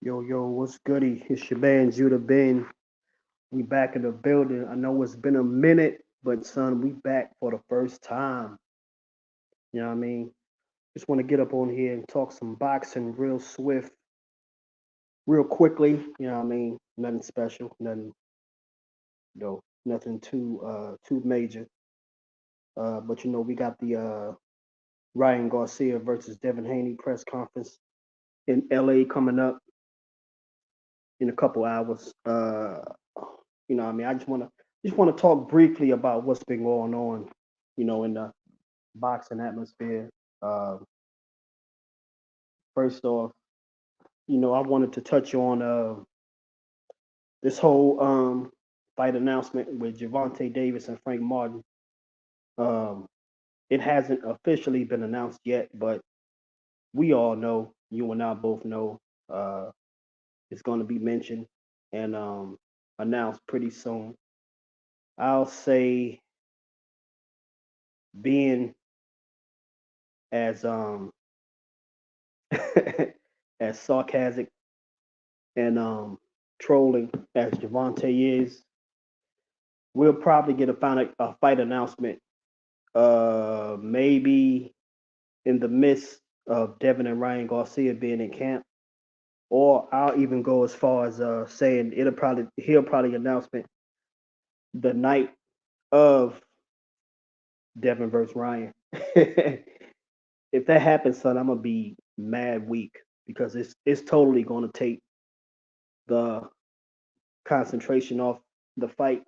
Yo, yo, what's goody? It's your man Judah Ben. We back in the building. I know it's been a minute, but son, we back for the first time. You know what I mean? Just want to get up on here and talk some boxing real swift, real quickly. You know what I mean? Nothing special, nothing, nothing too major. But we got the Ryan Garcia versus Devin Haney press conference in LA coming up in a couple hours. What I mean? I just wanna talk briefly about what's been going on, in the boxing atmosphere. Uh, First off, I wanted to touch on this whole fight announcement with Javante Davis and Frank Martin. Um, it hasn't officially been announced yet, but we all know, you and I both know, uh, it's going to be mentioned and announced pretty soon. I'll say, being as as sarcastic and trolling as Javante is, we'll probably get a fight announcement, maybe in the midst of Devin and Ryan Garcia being in camp, or I'll even go as far as saying he'll probably announcement the night of Devin versus Ryan. If that happens, son, I'm gonna be mad weak because it's totally gonna take the concentration off the fight.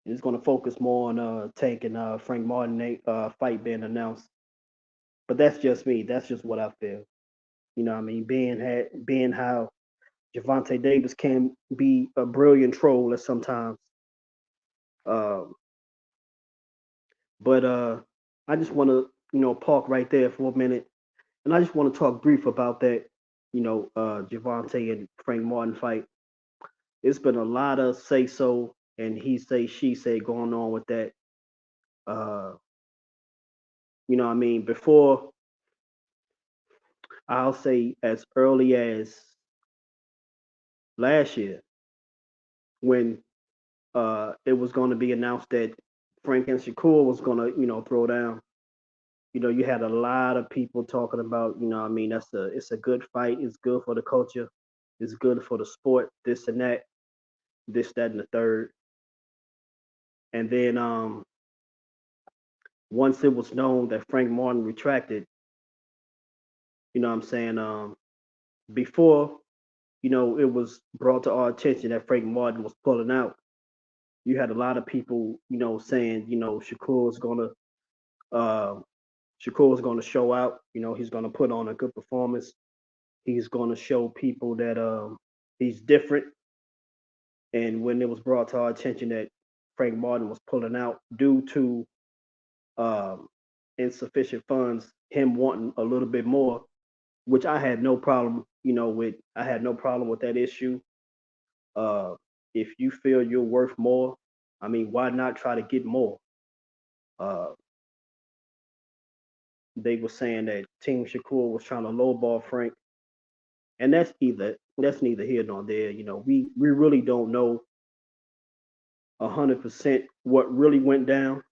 It's going to focus more on Tank and Frank Martin fight being announced. But that's just me. That's just what I feel. You know what I mean? Being how Javante Davis can be a brilliant troll at sometimes. Um, but I just want to, park right there for a minute. And I just want to talk brief about that, Javante and Frank Martin fight. It's been a lot of say so and he say, she say going on with that. Uh, you know what I mean? Before, I'll say as early as last year when it was going to be announced that Frank and Shakur was going to, throw down. You had a lot of people talking about, I mean, it's a good fight. It's good for the culture. It's good for the sport. This and that, this, that, and the third. And then once it was known that Frank Martin retracted, what I'm saying, before, it was brought to our attention that Frank Martin was pulling out. You had a lot of people, saying, uh, Shakur's gonna show out. He's gonna put on a good performance. He's gonna show people that he's different. And when it was brought to our attention that Frank Martin was pulling out due to um, insufficient funds, him wanting a little bit more, which I had no problem, with. I had no problem with that issue. Uh, if you feel you're worth more, I mean, why not try to get more? Uh, they were saying that Team Shakur was trying to lowball Frank, and that's neither here nor there. We really don't know 100% what really went down,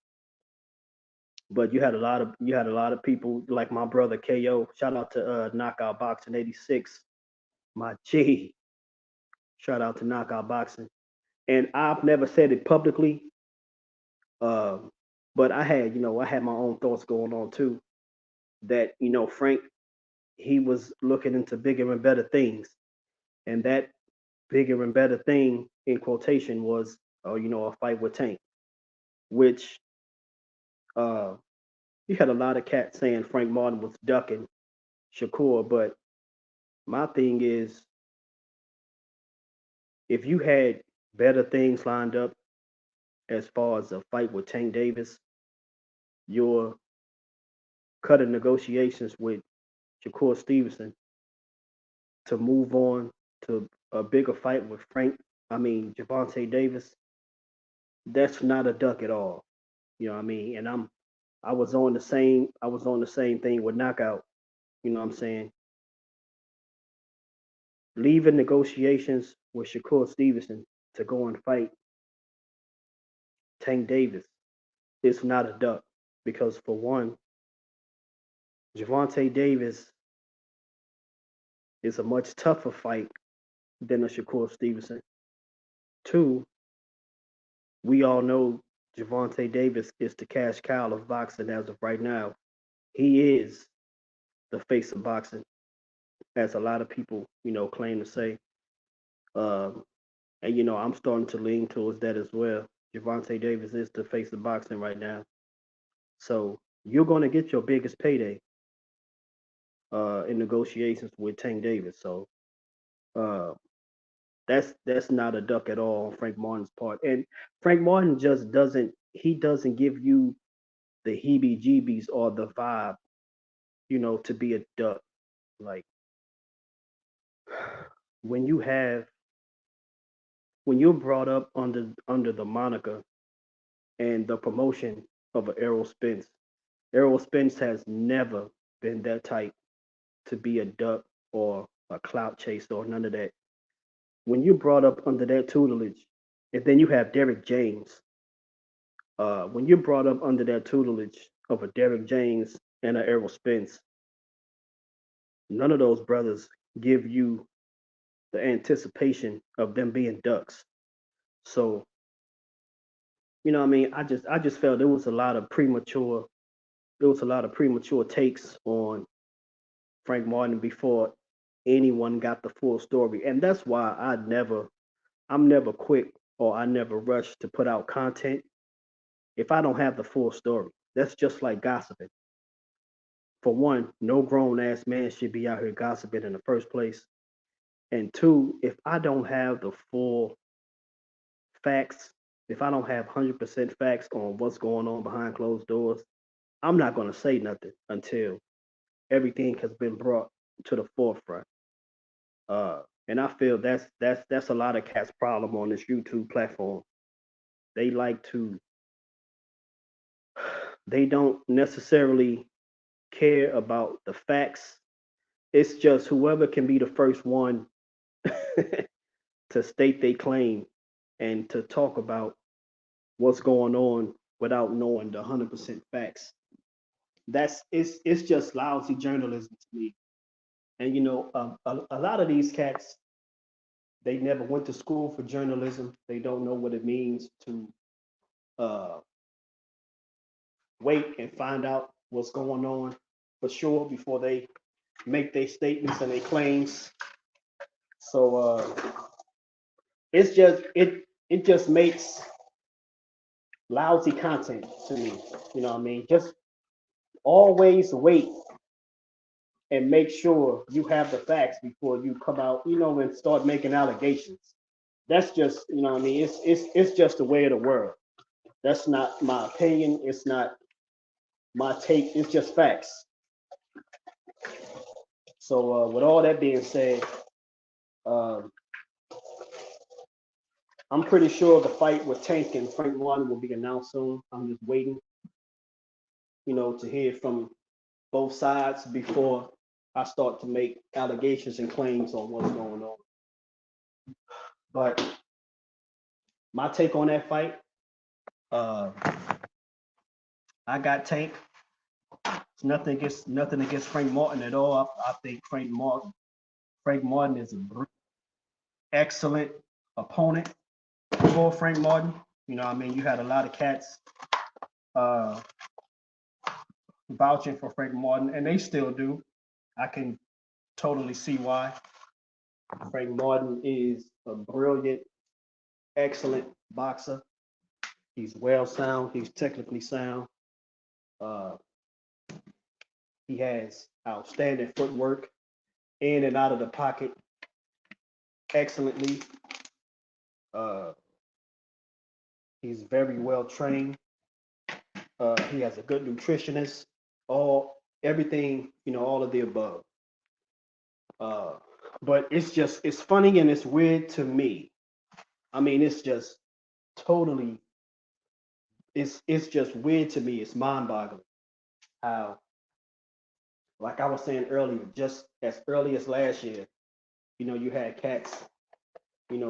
but you had a lot of people like my brother KO. Shout out to Knockout Boxing 86, my G. Shout out to Knockout Boxing, and I've never said it publicly, um, but I had my own thoughts going on too. That Frank, he was looking into bigger and better things, and that bigger and better thing in quotation was a fight with Tank, which uh you had a lot of cats saying Frank Martin was ducking Shakur, but my thing is, if you had better things lined up as far as a fight with Tank Davis, your cutting negotiations with Shakur Stevenson to move on to a bigger fight with Javante Davis, that's not a duck at all. You know what I mean? And I was on the same thing with knockout. You know what I'm saying? leaving negotiations with Shakur Stevenson to go and fight Tank Davis is not a duck because for one, Javante Davis is a much tougher fight than a Shakur Stevenson. Two, we all know Javante Davis is the cash cow of boxing as of right now. He is the face of boxing, as a lot of people, claim to say. Um, and I'm starting to lean towards that as well. Javante Davis is the face of boxing right now. So you're going to get your biggest payday in negotiations with Tank Davis. So uh, that's not a duck at all on Frank Martin's part. And Frank Martin just doesn't give you the heebie-jeebies or the vibe, to be a duck. Like when you have when you're brought up under the moniker and the promotion of an Errol Spence. Errol Spence has never been that type to be a duck or a clout chaser or none of that. When you're brought up under that tutelage, and then you have Derrick James, when you're brought up under that tutelage of a Derrick James and a Errol Spence, none of those brothers give you the anticipation of them being ducks. So, what I mean, I just felt there was a lot of premature takes on Frank Martin before anyone got the full story. And that's why I'm never quick or I never rush to put out content if I don't have the full story. That's just like gossiping. For one, no grown ass man should be out here gossiping in the first place. And two, if I don't have the full facts, if I don't have 100% facts on what's going on behind closed doors, I'm not going to say nothing until everything has been brought to the forefront. And I feel that's a lot of cats' problem on this YouTube platform. They like to they don't necessarily care about the facts. It's just whoever can be the first one to state their claim and to talk about what's going on without knowing the 100% facts. It's just lousy journalism to me. And a lot of these cats, they never went to school for journalism. They don't know what it means to uh, wait and find out what's going on for sure before they make their statements and their claims. So it just makes lousy content to me. You know what I mean? Just always wait and make sure you have the facts before you come out, and start making allegations. That's just, what I mean, it's just the way of the world. That's not my opinion. It's not my take. It's just facts. So with all that being said, um, I'm pretty sure the fight with Tank and Frank Martin will be announced soon. I'm just waiting, to hear from both sides before I start to make allegations and claims on what's going on. But my take on that fight, uh, I got Tank. It's nothing against Frank Martin at all. I think Frank Martin is an excellent opponent for Frank Martin. I mean, you had a lot of cats uh, vouching for Frank Martin, and they still do. I can totally see why. Frank Martin is a brilliant, excellent boxer. He's well sound. He's technically sound. Uh, he has outstanding footwork in and out of the pocket excellently. Uh, he's very well trained. He has a good nutritionist. Everything, all of the above. Uh, but it's funny and it's weird to me. I mean, it's just totally it's just weird to me. It's mind-boggling how, like I was saying earlier, just as early as last year, You had cats,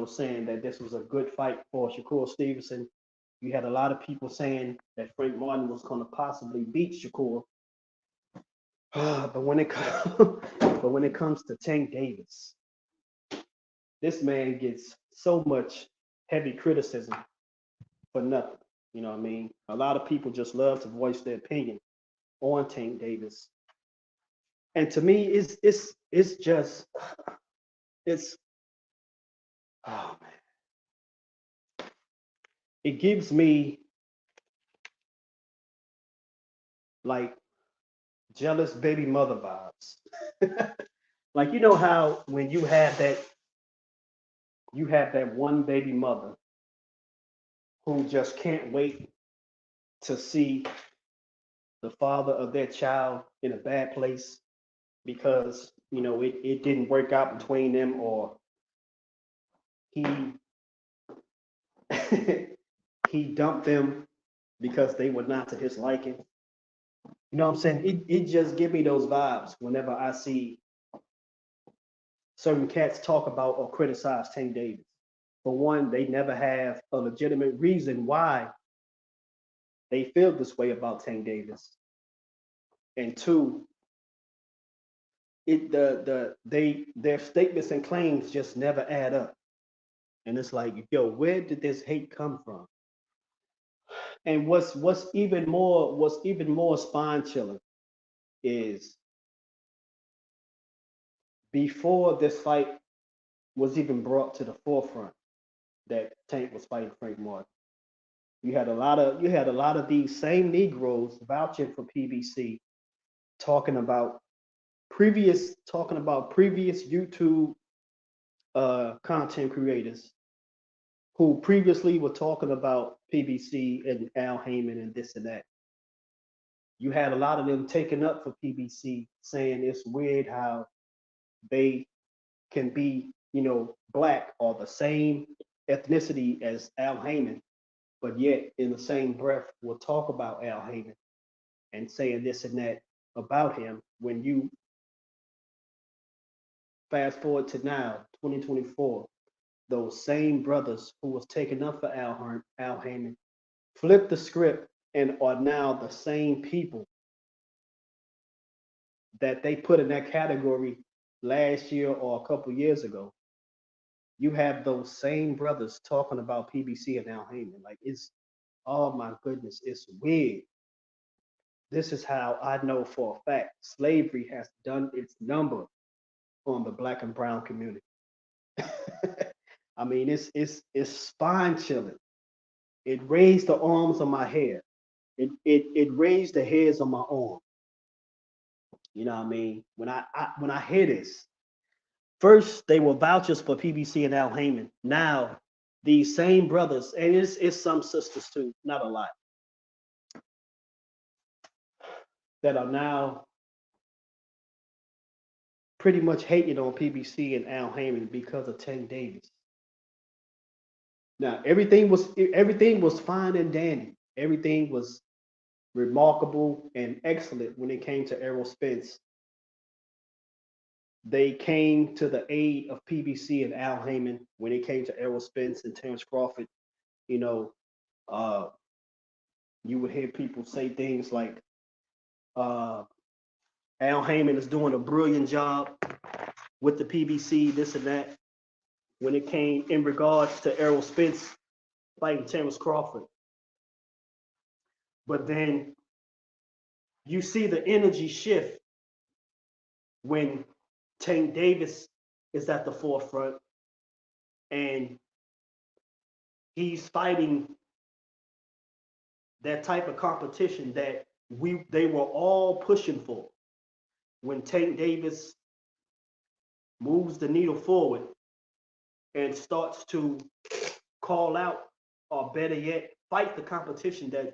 saying that this was a good fight for Shakur Stevenson. You had a lot of people saying that Frank Martin was going to possibly beat Shakur. but when it but when it comes to Tank Davis, this man gets so much heavy criticism for nothing. You know what I mean? A lot of people just love to voice their opinion on Tank Davis, and to me, it's just it's oh man, it gives me like jealous baby mother vibes. Like how when you have that one baby mother who just can't wait to see the father of their child in a bad place because it didn't work out between them, or he he dumped them because they were not to his liking. You know what I'm saying? It just give me those vibes whenever I see certain cats talk about or criticize Tank Davis. For one, they never have a legitimate reason why they feel this way about Tank Davis. And two, their statements and claims just never add up. And it's like, yo, where did this hate come from? And what's even more spine chilling is before this fight was even brought to the forefront that Tank was fighting Frank Martin. You had a lot of these same Negroes vouching for PBC, talking about previous YouTube content creators who previously were talking about PBC and Al Heyman and this and that. You had a lot of them taking up for PBC, saying it's weird how they can be, black or the same ethnicity as Al Heyman, but yet in the same breath will talk about Al Heyman and saying this and that about him. When you fast forward to now, 2024, those same brothers who was taking up for Al Heyman flipped the script and are now the same people that they put in that category last year or a couple years ago. You have those same brothers talking about PBC and Al Heyman. Like oh my goodness, it's weird. This is how I know for a fact slavery has done its number on the black and brown community. I mean, it's spine chilling. It raised the arms on my hair. It raised the hairs on my arm. You know what I mean? When I hear this, first they were vouchers for PBC and Al Heyman. Now these same brothers, and it's some sisters too, not a lot, that are now pretty much hating on PBC and Al Heyman because of Tank Davis. Now everything was fine and dandy. Everything was remarkable and excellent when it came to Errol Spence. They came to the aid of PBC and Al Heyman when it came to Errol Spence and Terrence Crawford. You know, uh, you would hear people say things like, uh, Al Heyman is doing a brilliant job with the PBC, this and that, when it came in regards to Errol Spence fighting Terrence Crawford. But then you see the energy shift when Tank Davis is at the forefront and he's fighting that type of competition that they were all pushing for. When Tank Davis moves the needle forward and starts to call out, or better yet, fight the competition that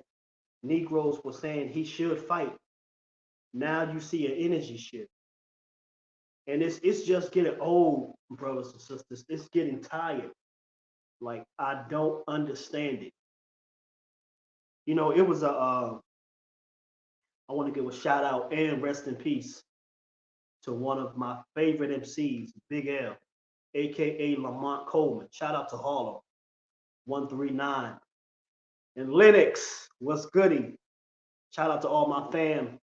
Negroes were saying he should fight. Now you see an energy shift. And it's just getting old, brothers and sisters. It's getting tired. Like, I don't understand it. It was I want to give a shout out and rest in peace to one of my favorite MCs, Big L. aka Lamont Coleman. Shout out to Harlem 139 and Lennox. What's goody? Shout out to all my fam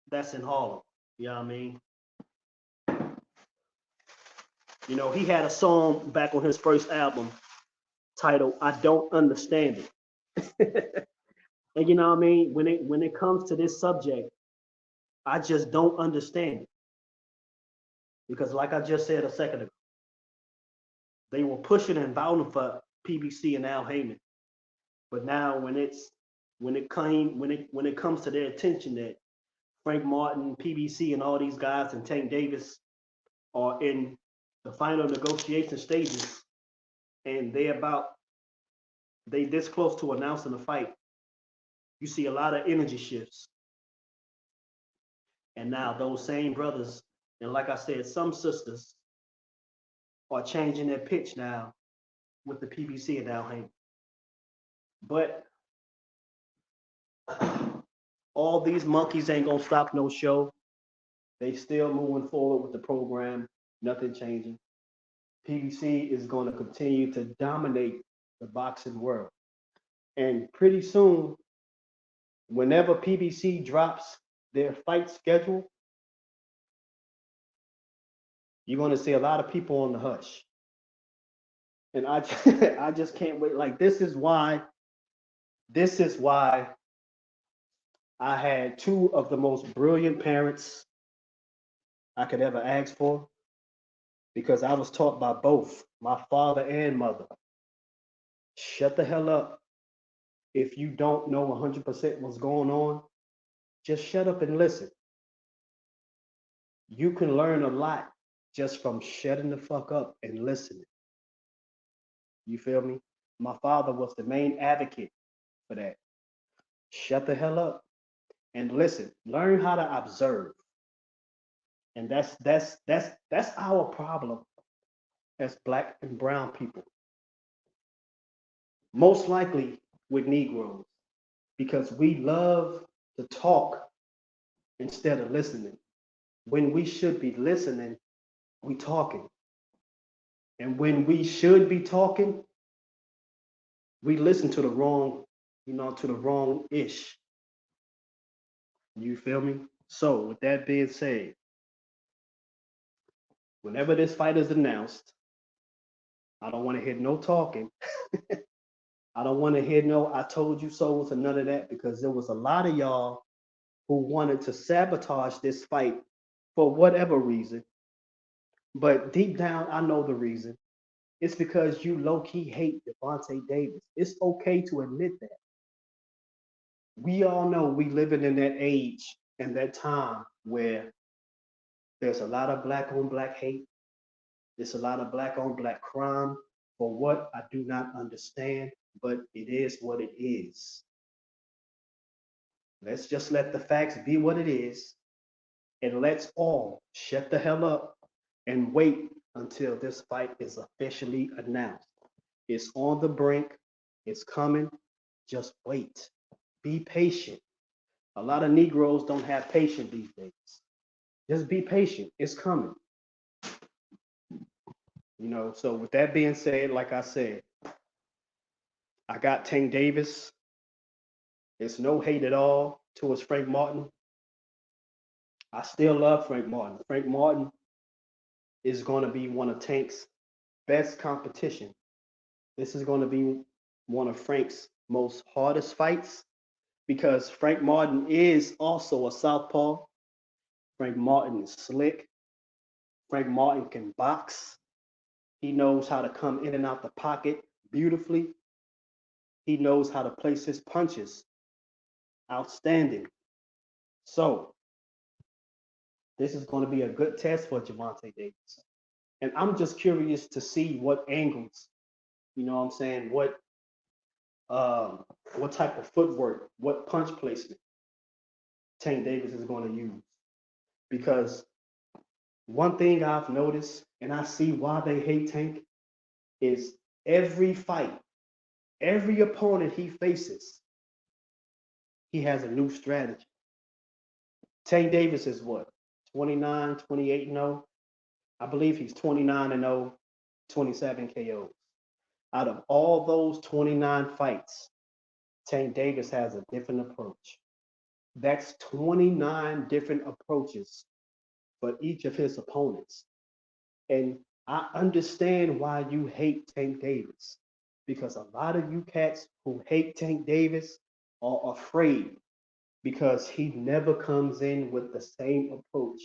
that's in Harlem. You know what I mean? You know, he had a song back on his first album titled "I Don't Understand It." And you know what I mean? When it comes to this subject, I just don't understand it. Because like I just said a second ago, they were pushing and vouching for PBC and Al Heyman. But now when it comes to their attention that Frank Martin, PBC, and all these guys and Tank Davis are in the final negotiation stages, and they this close to announcing a fight, you see a lot of energy shifts. And now those same brothers, and like I said, some sisters are changing their pitch now with the PBC and Al Haney. But all these monkeys ain't gonna stop no show. They still moving forward with the program, nothing changing. PBC is going to continue to dominate the boxing world. And pretty soon, whenever PBC drops their fight schedule, you're going to see a lot of people on the hush. And I just can't wait. Like this is why I had two of the most brilliant parents I could ever ask for, because I was taught by both my father and mother. Shut the hell up. If you don't know 100% what's going on, just shut up and listen. You can learn a lot just from shutting the fuck up and listening. You feel me? My father was the main advocate for that. Shut the hell up and listen. Learn how to observe. And that's our problem as black and brown people. Most likely with Negroes, because we love to talk instead of listening. When we should be listening, we talking. And when we should be talking, we listen to the wrong, to the wrong ish. You feel me? So with that being said, whenever this fight is announced, I don't want to hear no talking. I don't want to hear no "I told you so" or none of that, because there was a lot of y'all who wanted to sabotage this fight for whatever reason. But deep down, I know the reason. It's because you low key hate Devontae Davis. It's okay to admit that. We all know we living in that age and that time where there's a lot of black on black hate. There's a lot of black on black crime for what I do not understand, but it is what it is. Let's just let the facts be what it is, and let's all shut the hell up and wait until this fight is officially announced. It's on the brink. It's coming. Just wait. Be patient. A lot of Negroes don't have patience these days. Just be patient. It's coming. So with that being said, like I said, I got Tank Davis. It's no hate at all towards Frank Martin. I still love Frank Martin. Frank Martin is going to be one of Tank's best competition. This is going to be one of Frank's most hardest fights, because Frank Martin is also a southpaw. Frank Martin is slick. Frank Martin can box. He knows how to come in and out the pocket beautifully. He knows how to place his punches. Outstanding. So this is going to be a good test for Gervonta Davis. And I'm just curious to see what angles, what I'm saying, what type of footwork, what punch placement Tank Davis is going to use. Because one thing I've noticed, and I see why they hate Tank, is every fight, every opponent he faces, he has a new strategy. Tank Davis is what? 29, 28 0. I believe he's 29-0, 27 KOs. Out of all those 29 fights, Tank Davis has a different approach. That's 29 different approaches for each of his opponents. And I understand why you hate Tank Davis, because a lot of you cats who hate Tank Davis are afraid because he never comes in with the same approach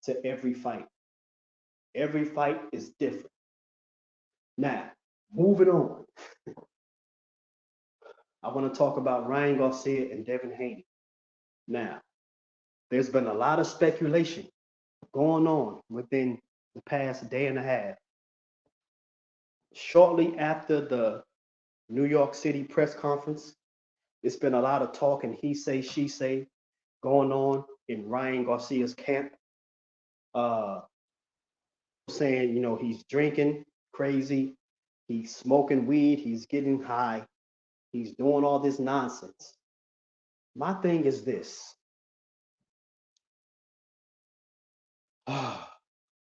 to every fight. Every fight is different. Now, moving on, I want to talk about Ryan Garcia and Devin Haney. Now, there's been a lot of speculation going on within the past day and a half. Shortly after the New York City press conference, it's been a lot of talk and he say, she say going on in Ryan Garcia's camp. Uh, Saying, he's drinking crazy, he's smoking weed, he's getting high, he's doing all this nonsense. My thing is this.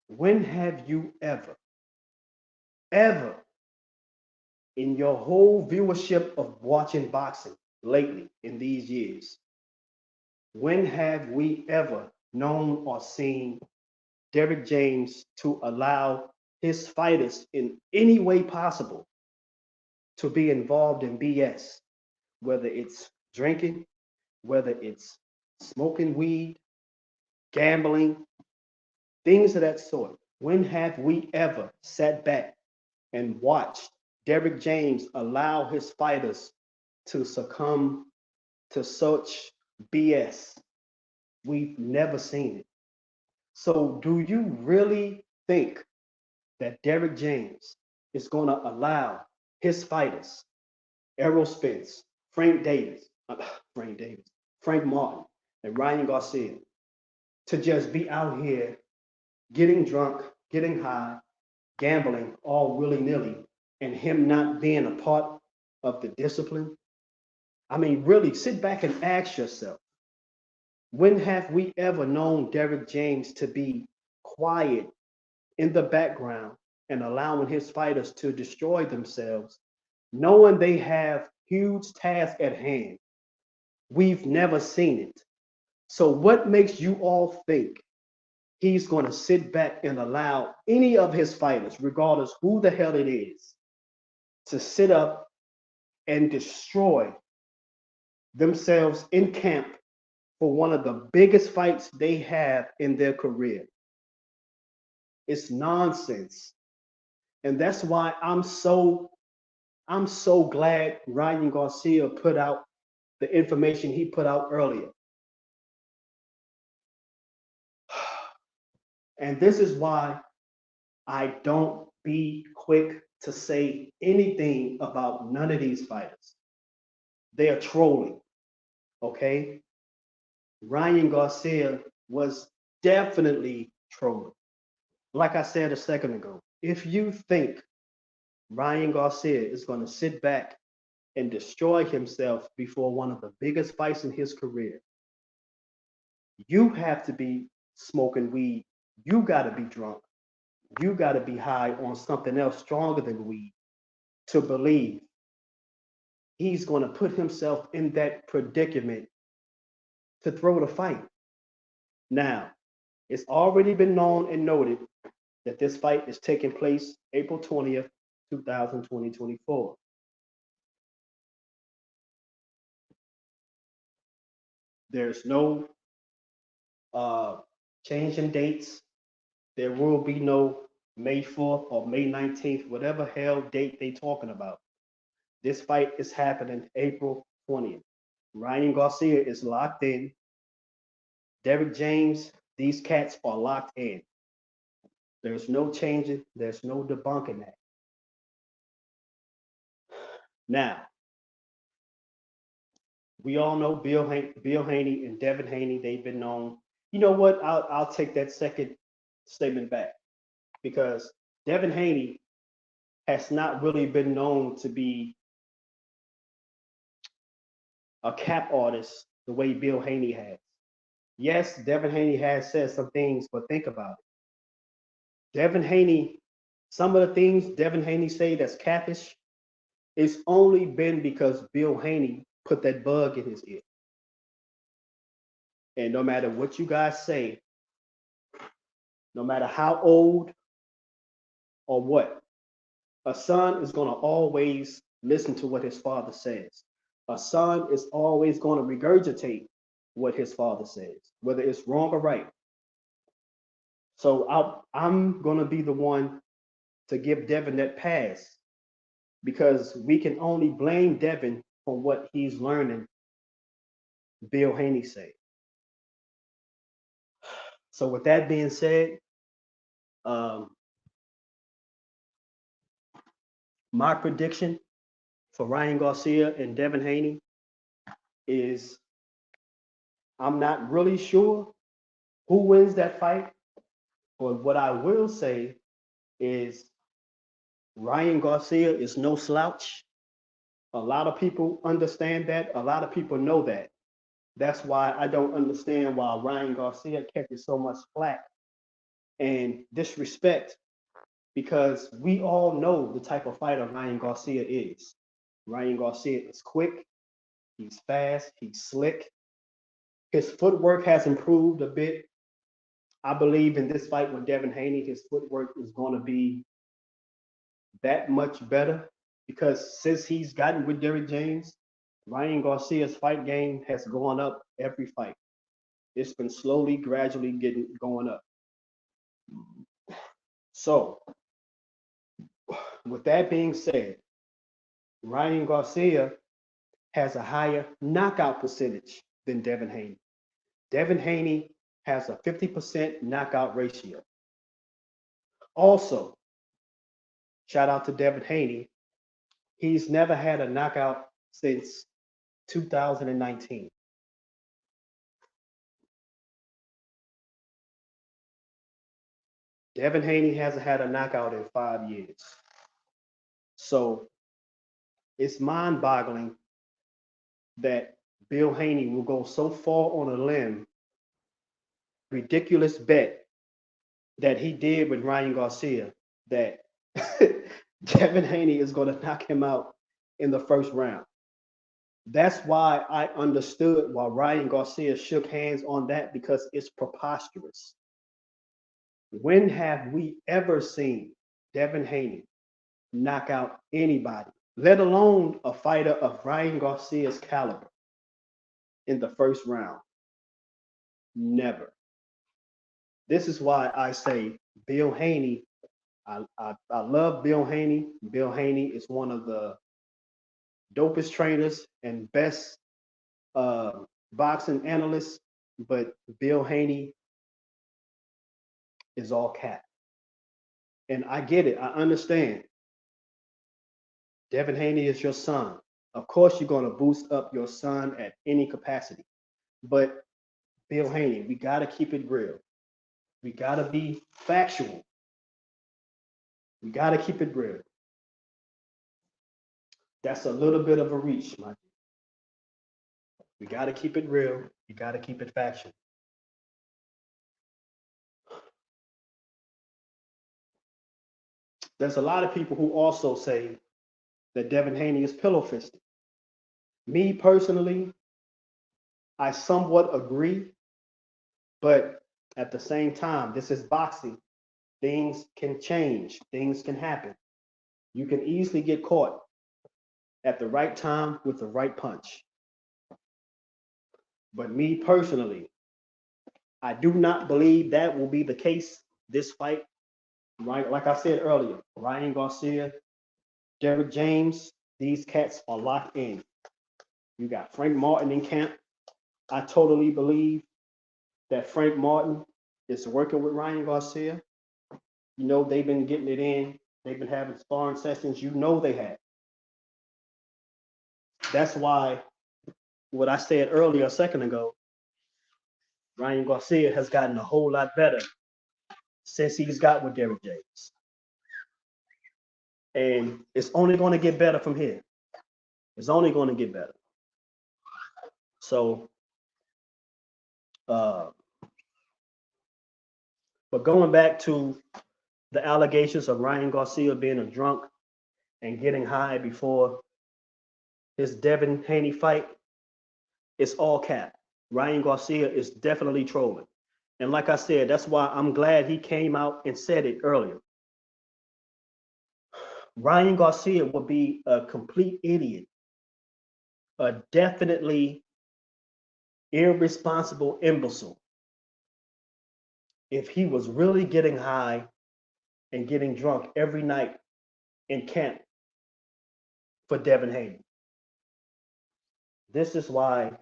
When have you ever in your whole viewership of watching boxing lately in these years, when have we ever known or seen Derrick James to allow his fighters in any way possible to be involved in BS, whether it's drinking, whether it's smoking weed, gambling, things of that sort? When have we ever sat back and watched Derrick James allow his fighters to succumb to such BS? We've never seen it. So, do you really think that Derrick James is going to allow his fighters, Errol Spence, Frank Davis, Frank Martin, and Ryan Garcia, to just be out here getting drunk, getting high, gambling all willy nilly, and him not being a part of the discipline? I mean, really sit back and ask yourself, when have we ever known Derrick James to be quiet in the background and allowing his fighters to destroy themselves, knowing they have huge tasks at hand? We've never seen it. So, what makes you all think he's going to sit back and allow any of his fighters, regardless who the hell it is, to sit up and destroy themselves in camp for one of the biggest fights they have in their career? It's nonsense. And that's why I'm so glad Ryan Garcia put out the information he put out earlier. And this is why I don't be quick to say anything about none of these fighters. They are trolling, okay? Ryan Garcia was definitely trolling. Like I said a second ago, if you think Ryan Garcia is going to sit back and destroy himself before one of the biggest fights in his career, you have to be smoking weed. You got to be drunk. You got to be high on something else stronger than weed to believe he's going to put himself in that predicament to throw the fight. Now, it's already been known and noted that this fight is taking place April 20th, 2024. There's no change in dates. There will be no May 4th or May 19th, whatever hell date they talking about. This fight is happening April 20th. Ryan Garcia is locked in. Derrick James, these cats are locked in. There's no changing, there's no debunking that. Now, we all know Bill Haney and Devin Haney, they've been known. You know what? I'll take that second statement back, because Devin Haney has not really been known to be a cap artist the way Bill Haney has. Yes, Devin Haney has said some things, but think about it. Devin Haney, some of the things Devin Haney say that's catfish, it's only been because Bill Haney put that bug in his ear. And no matter what you guys say, no matter how old or what, a son is going to always listen to what his father says. A son is always going to regurgitate what his father says, whether it's wrong or right. So I'm going to be the one to give Devin that pass because we can only blame Devin for what he's learning Bill Haney said. So with that being said, um, my prediction for Ryan Garcia and Devin Haney is I'm not really sure who wins that fight, but what I will say is Ryan Garcia is no slouch. A lot of people understand that. A lot of people know that. That's why I don't understand why Ryan Garcia catches so much flack and disrespect because we all know the type of fighter Ryan Garcia is. Ryan Garcia is quick, he's fast, he's slick. His footwork has improved a bit. I believe in this fight with Devin Haney, his footwork is going to be that much better because since he's gotten with Derrick James, Ryan Garcia's fight game has gone up every fight. It's been slowly, gradually going up. So, with that being said, Ryan Garcia has a higher knockout percentage than Devin Haney. Devin Haney has a 50% knockout ratio. Also, shout out to Devin Haney. He's never had a knockout since 2019. Devin Haney hasn't had a knockout in 5 years. So it's mind boggling that Bill Haney will go so far on a limb, ridiculous bet that he did with Ryan Garcia that Devin Haney is going to knock him out in the first round. That's why I understood why Ryan Garcia shook hands on that because it's preposterous. When have we ever seen Devin Haney knock out anybody, let alone a fighter of Ryan Garcia's caliber in the first round? Never. This is why I say Bill Haney. I love Bill Haney. Bill Haney is one of the dopest trainers and best uh, boxing analysts, but Bill Haney is all cap. And I get it. I understand. Devin Haney is your son. Of course, you're going to boost up your son at any capacity. But Bill Haney, we got to keep it real. We got to be factual. We got to keep it real. That's a little bit of a reach, Mike. We got to keep it real. You got to keep it factual. There's a lot of people who also say that Devin Haney is pillow fisted. Me personally, I somewhat agree, but at the same time, this is boxing. Things can change, things can happen. You can easily get caught at the right time with the right punch. But me personally, I do not believe that will be the case this fight. Right, like I said earlier, Ryan Garcia, Derrick James, these cats are locked in. You got Frank Martin in camp. I totally believe that Frank Martin is working with Ryan Garcia. You know, they've been getting it in. They've been having sparring sessions. You know they have. That's why what I said earlier a second ago, Ryan Garcia has gotten a whole lot better since he's got with Derrick James. And it's only going to get better from here. It's only going to get better. So, but going back to The allegations of Ryan Garcia being a drunk and getting high before his Devin Haney fight, it's all cap. Ryan Garcia is definitely trolling. And like I said, that's why I'm glad he came out and said it earlier. Ryan Garcia would be a complete idiot, a definitely irresponsible imbecile if he was really getting high and getting drunk every night in camp for Devin Haney. This is why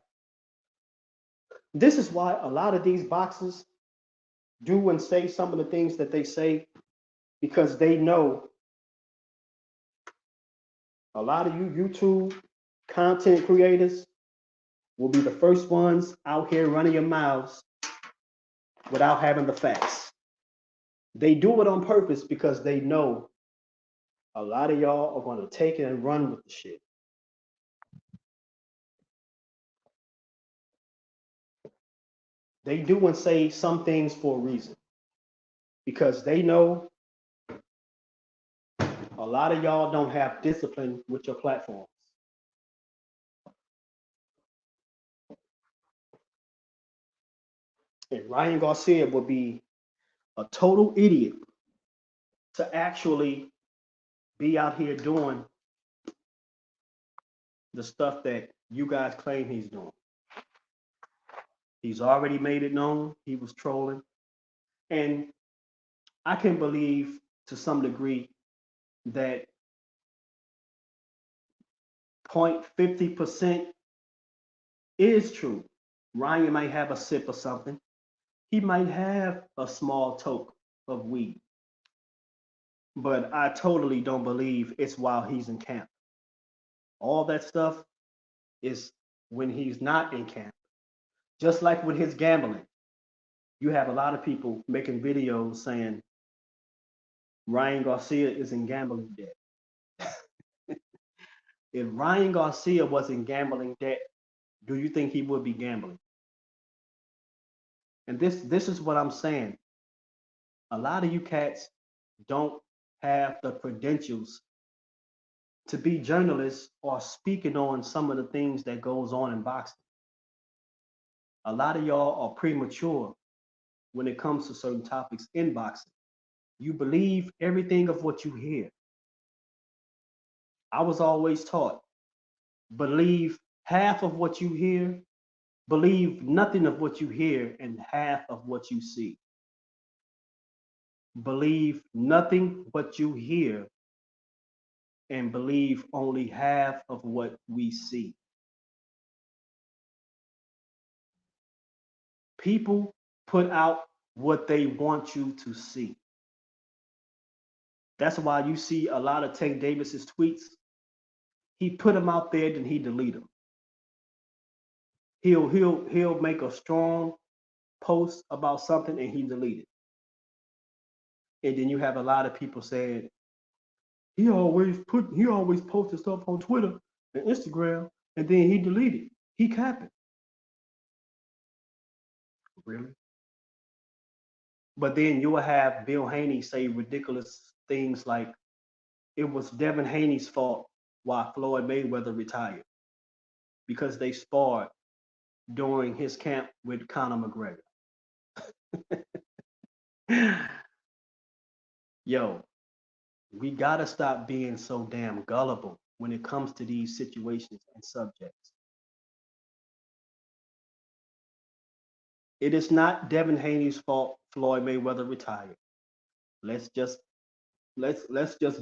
a lot of these boxers do and say some of the things that they say, because they know a lot of you YouTube content creators will be the first ones out here running your mouths without having the facts. They do it on purpose because they know a lot of y'all are going to take it and run with the shit. They do and say some things for a reason, because they know a lot of y'all don't have discipline with your platforms. And Ryan Garcia would be a total idiot to actually be out here doing the stuff that you guys claim he's doing. He's already made it known he was trolling. And I can believe to some degree that 0.50% is true. Ryan might have a sip of something. He might have a small toke of weed. But I totally don't believe it's while he's in camp. All that stuff is when he's not in camp. Just like with his gambling. You have a lot of people making videos saying Ryan Garcia is in gambling debt. If Ryan Garcia was in gambling debt, do you think he would be gambling? And this is what I'm saying. A lot of you cats don't have the credentials to be journalists or speaking on some of the things that goes on in boxing. A lot of y'all are premature when it comes to certain topics in boxing. You believe everything of what you hear. I was always taught, believe half of what you hear, believe nothing of what you hear, and half of what you see. Believe nothing what you hear and believe only half of what we see. People put out what they want you to see. That's why you see a lot of Tank Davis's tweets. He put them out there, then he delete them. He'll make a strong post about something and he delete it. And then you have a lot of people saying he always posted stuff on Twitter and Instagram, and then he deleted. He capping. Really? But then you will have Bill Haney say ridiculous things like it was Devin Haney's fault why Floyd Mayweather retired, because they sparred during his camp with Conor McGregor. Yo, we gotta stop being so damn gullible when it comes to these situations and subjects. It is not Devin Haney's fault Floyd Mayweather retired. Let's just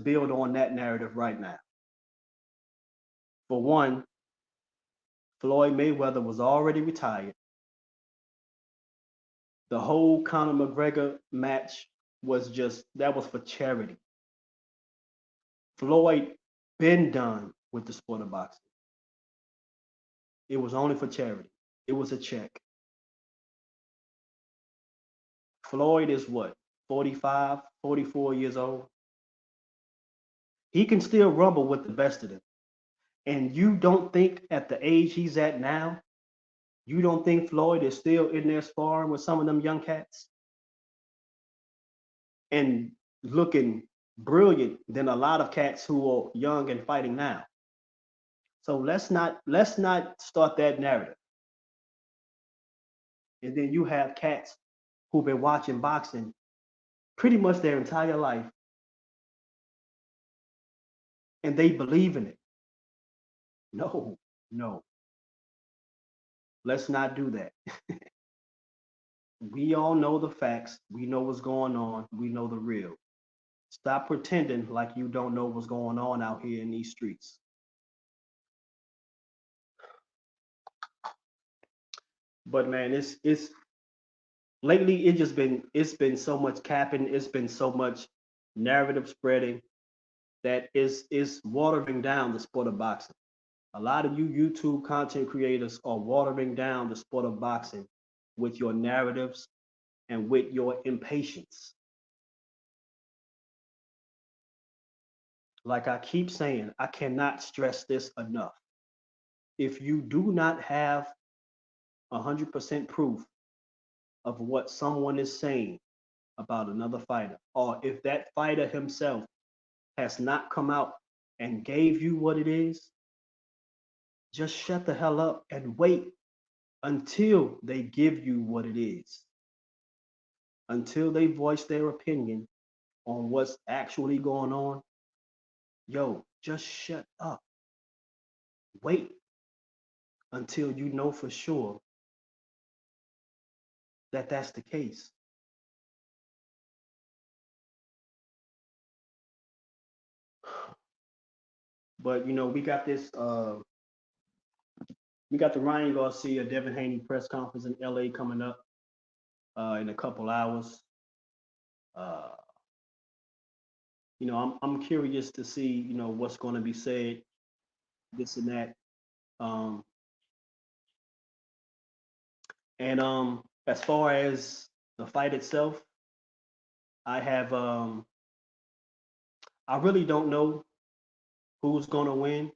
build on that narrative right now. For one, Floyd Mayweather was already retired. The whole Conor McGregor match was for charity. Floyd been done with the sport of boxing. It was only for charity. It was a check. Floyd is what, 45, 44 years old? He can still rumble with the best of them. And you don't think at the age he's at now, you don't think Floyd is still in there sparring with some of them young cats? And looking brilliant than a lot of cats who are young and fighting now. So let's not start that narrative. And then you have cats who've been watching boxing pretty much their entire life and they believe in it. No, no, let's not do that. We all know the facts. We know what's going on. We know the real. Stop pretending like you don't know what's going on out here in these streets. But man, it's lately it's been so much capping, it's been so much narrative spreading that is watering down the sport of boxing. A lot of you YouTube content creators are watering down the sport of boxing with your narratives and with your impatience. Like I keep saying, I cannot stress this enough. If you do not have 100% proof of what someone is saying about another fighter, or if that fighter himself has not come out and gave you what it is, just shut the hell up and wait until they give you what it is, until they voice their opinion on what's actually going on. Yo, just shut up. Wait until you know for sure that that's the case. But we got this. We got the Ryan Garcia, Devin Haney press conference in LA coming up in a couple hours. Uh, I'm curious to see what's going to be said, this and that. Um, and as far as the fight itself, I have I really don't know who's going to win,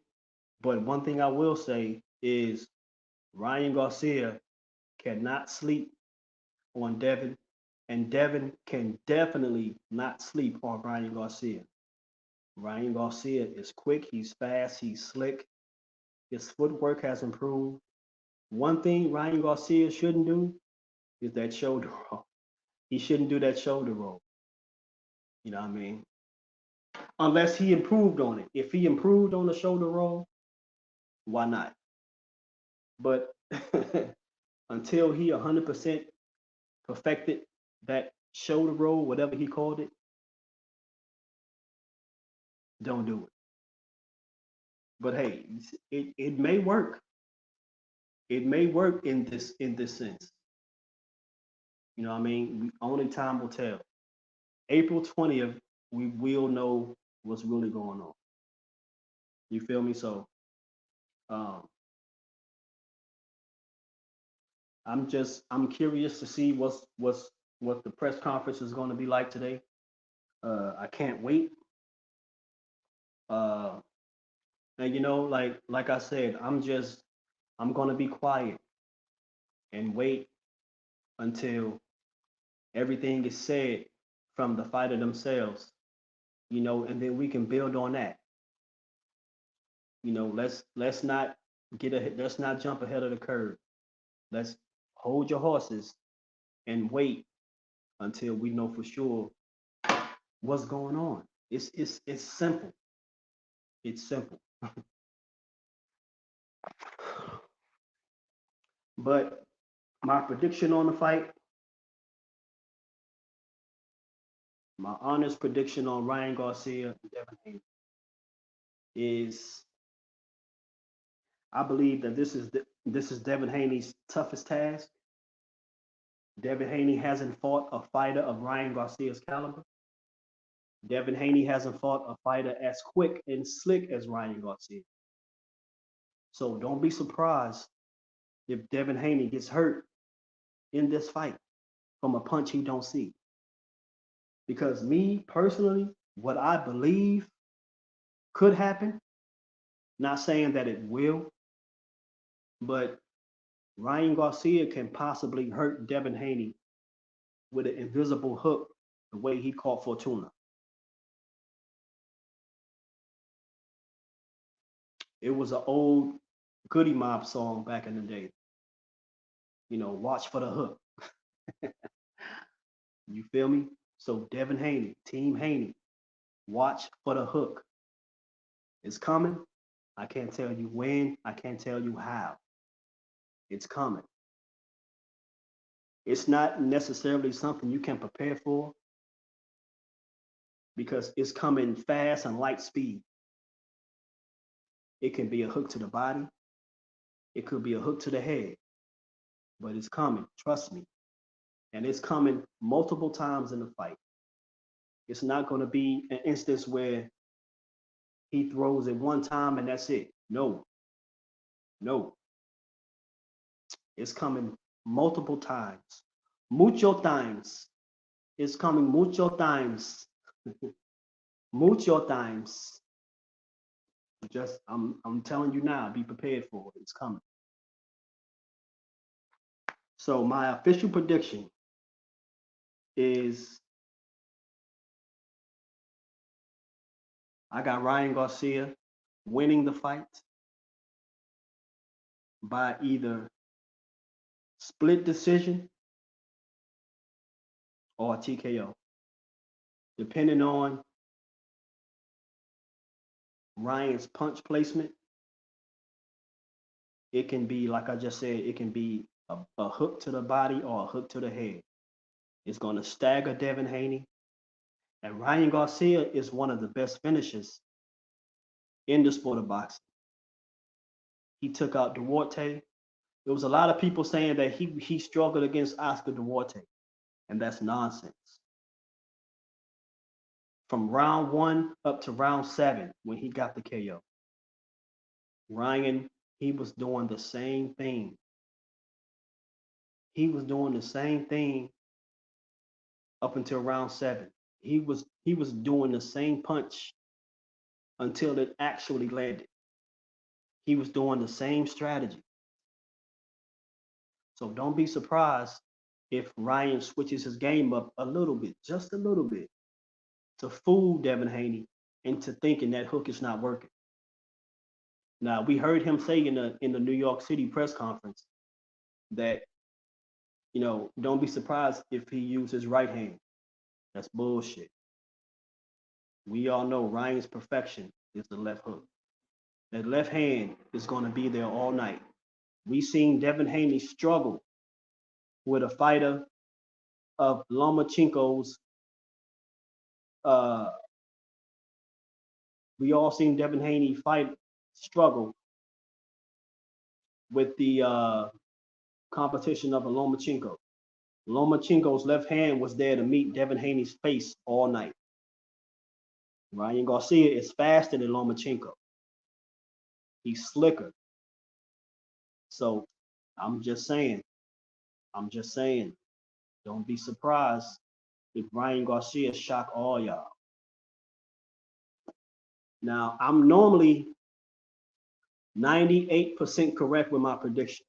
but one thing I will say is Ryan Garcia cannot sleep on Devin, and Devin can definitely not sleep on Ryan Garcia. Ryan Garcia is quick, he's fast, he's slick. His footwork has improved. One thing Ryan Garcia shouldn't do is that shoulder roll. He shouldn't do that shoulder roll. You know what I mean? Unless he improved on it. If he improved on the shoulder roll, why not? But until he 100% perfected that shoulder roll, whatever he called it, don't do it. But hey, it may work. It may work in this sense. You know what I mean? Only time will tell. April 20th, we will know what's really going on. You feel me? So um, I'm curious to see what the press conference is going to be like today. I can't wait. Uh, and like I said, I'm gonna be quiet and wait until everything is said from the fighter themselves. And then we can build on that. Let's not jump ahead of the curve. Let's hold your horses and wait until we know for sure what's going on. It's simple. It's simple. But my prediction on the fight, my honest prediction on Ryan Garcia and Devin Haney is I believe that this is Devin Haney's toughest task. Devin Haney hasn't fought a fighter of Ryan Garcia's caliber. Devin Haney hasn't fought a fighter as quick and slick as Ryan Garcia. So don't be surprised if Devin Haney gets hurt in this fight from a punch he don't see. Because me personally, what I believe could happen, not saying that it will, but Ryan Garcia can possibly hurt Devin Haney with an invisible hook the way he caught Fortuna. It was an old Goody Mob song back in the day. You know, watch for the hook. You feel me? So Devin Haney, Team Haney, watch for the hook. It's coming. I can't tell you when. I can't tell you how. It's coming. It's not necessarily something you can prepare for because it's coming fast and light speed. It can be a hook to the body. It could be a hook to the head, but it's coming. Trust me. And it's coming multiple times in the fight. It's not going to be an instance where he throws it one time and that's it. No, no. It's coming multiple times. Mucho times. It's coming mucho times. Mucho times. Just I'm telling you now, be prepared for it. It's coming. So my official prediction is I got Ryan Garcia winning the fight by either split decision or TKO, depending on Ryan's punch placement. It can be, like I just said, it can be a hook to the body or a hook to the head. It's going to stagger Devin Haney. And Ryan Garcia is one of the best finishers in the sport of boxing. He took out Duarte. There was a lot of people saying that he struggled against Oscar Duarte, and that's nonsense. From round 1 up to round 7, when he got the KO, Ryan, he was doing the same thing. He was doing the same thing up until round 7. He was doing the same punch until it actually landed. He was doing the same strategy. So don't be surprised if Ryan switches his game up a little bit, just a little bit, to fool Devin Haney into thinking that hook is not working. Now, we heard him say in the New York City press conference that, you know, don't be surprised if he uses right hand. That's bullshit. We all know Ryan's perfection is the left hook. That left hand is going to be there all night. We seen Devin Haney struggle with a fighter of Lomachenko's. We all seen Devin Haney struggle with the competition of a Lomachenko. Lomachenko's left hand was there to meet Devin Haney's face all night. Ryan Garcia is faster than Lomachenko. He's slicker. So I'm just saying, don't be surprised if Ryan Garcia shock all y'all. Now, I'm normally 98% correct with my predictions.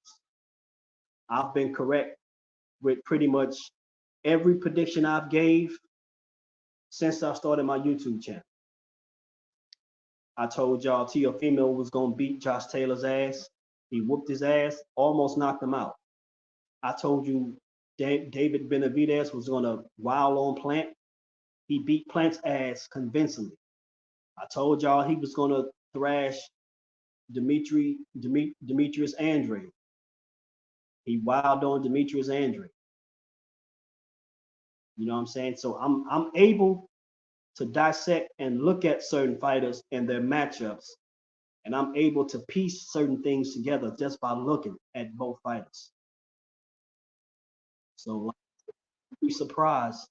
I've been correct with pretty much every prediction I've gave since I started my YouTube channel. I told y'all Teofimo was going to beat Josh Taylor's ass. He whooped his ass, almost knocked him out. I told you David Benavidez was going to wild on Plant. He beat Plant's ass convincingly. I told y'all he was going to thrash Demetrius Andre. He wild on Demetrius Andre. You know what I'm saying? So I'm able to dissect and look at certain fighters and their matchups, and I'm able to piece certain things together just by looking at both fighters. So be surprised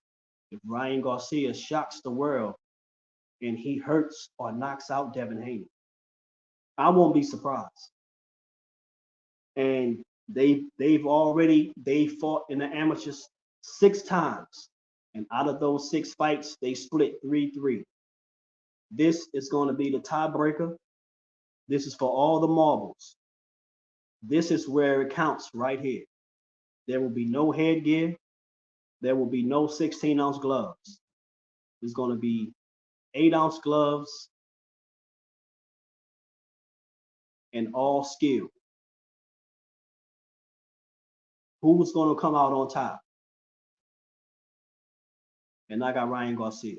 if Ryan Garcia shocks the world and he hurts or knocks out Devin Haney. I won't be surprised. And they fought in the amateurs 6 times. And out of those 6 fights, they split 3-3. This is going to be the tiebreaker. This is for all the marbles. This is where it counts right here. There will be no headgear. There will be no 16-ounce gloves. There's going to be 8-ounce gloves and all skill. Who's going to come out on top? And I got Ryan Garcia.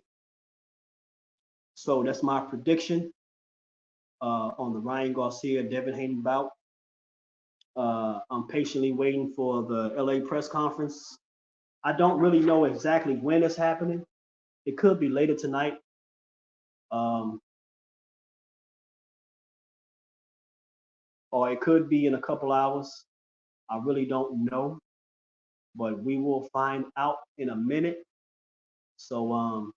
So that's my prediction on the Ryan Garcia Devin Haney bout. I'm patiently waiting for the LA press conference. I don't really know exactly when it's happening. It could be later tonight. Or it could be in a couple hours. I really don't know, but we will find out in a minute. So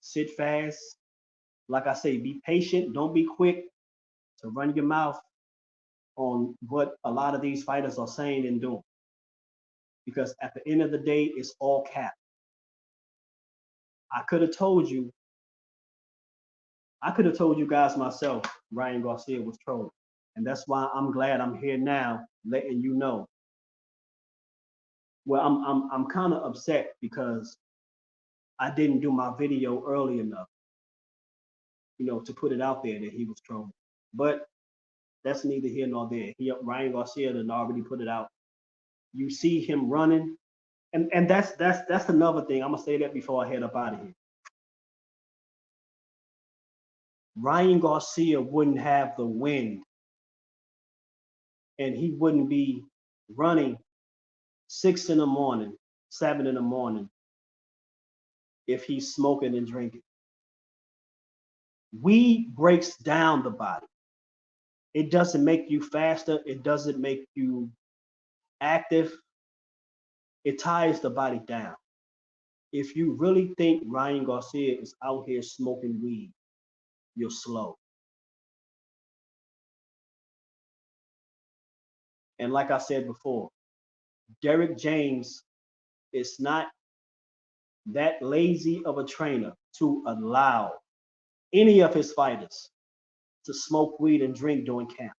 sit fast. Like I say, be patient. Don't be quick to run your mouth on what a lot of these fighters are saying and doing. Because at the end of the day, it's all cap. I could have told you guys myself, Ryan Garcia was trolling. And that's why I'm glad I'm here now, letting you know. Well, I'm kind of upset because I didn't do my video early enough, to put it out there that he was trolling. But that's neither here nor there. Ryan Garcia had already put it out. You see him running, and that's another thing. I'm gonna say that before I head up out of here. Ryan Garcia wouldn't have the wind, and he wouldn't be running 6 in the morning, 7 in the morning, if he's smoking and drinking. Weed breaks down the body. It doesn't make you faster. It doesn't make you active. It ties the body down. If you really think Ryan Garcia is out here smoking weed, you're slow. And like I said before, Derrick James is not that lazy of a trainer to allow any of his fighters to smoke weed and drink during camp.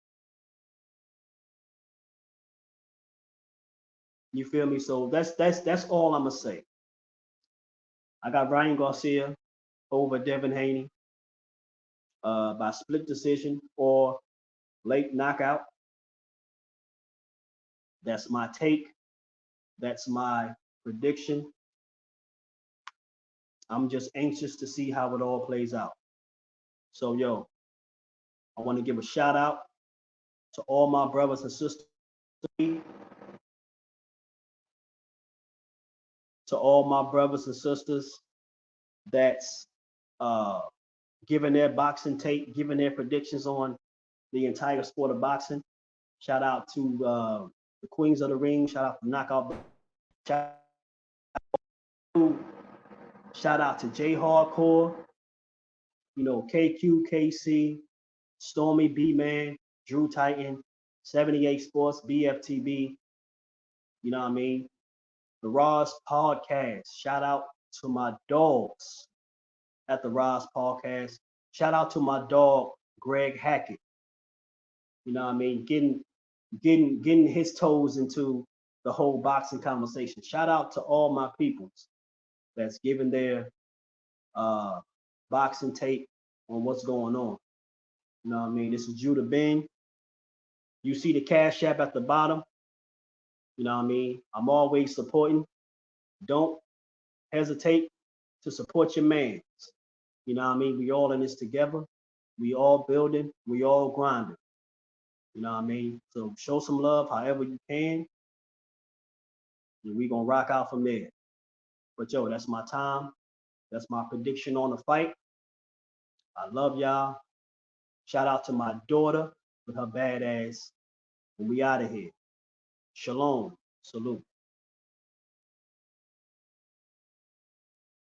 You feel me? So that's all I'm gonna say. I got Ryan Garcia over Devin Haney by split decision or late knockout. That's my take. That's my prediction. I'm just anxious to see how it all plays out. So, I want to give a shout out to all my brothers and sisters, that's giving their boxing tape, giving their predictions on the entire sport of boxing. Shout out to the Queens of the Ring. Shout out to Knockout. Shout out to J Hardcore. KQ, KC, Stormy B-Man, Drew Titan, 78 Sports, BFTB. You know what I mean? The Roz Podcast. Shout out to my dogs at the Roz Podcast. Shout out to my dog, Greg Hackett. You know what I mean? Getting his toes into the whole boxing conversation. Shout out to all my peoples that's giving their boxing tape on what's going on. You know what I mean? This is Judah Ben. You see the Cash App at the bottom. You know what I mean? I'm always supporting. Don't hesitate to support your mans. You know what I mean? We all in this together. We all building. We all grinding. You know what I mean? So show some love however you can. And we gonna rock out from there. But that's my time. That's my prediction on the fight. I love y'all. Shout out to my daughter with her badass. And we out of here. Shalom. Salute.